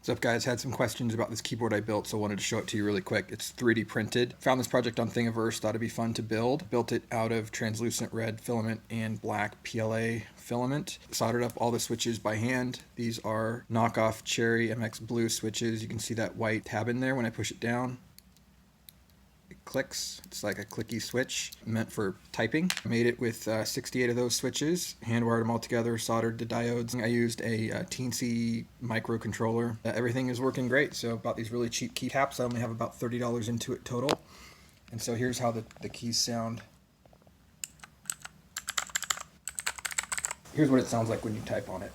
What's up guys, had some questions about this keyboard I built, so I wanted to show it to you really quick. It's 3D printed. Found this project on Thingiverse, thought it'd be fun to build. Built it out of translucent red filament and black PLA filament. Soldered up all the switches by hand. These are knockoff Cherry MX Blue switches. You can see that white tab in there when I push it down. It clicks. It's like a clicky switch meant for typing. I made it with 68 of those switches, hand wired them all together, soldered the diodes. I used a Teensy microcontroller. Everything is working great. So bought these really cheap keycaps. I only have about $30 into it total. And so here's how the keys sound. Here's what it sounds like when you type on it.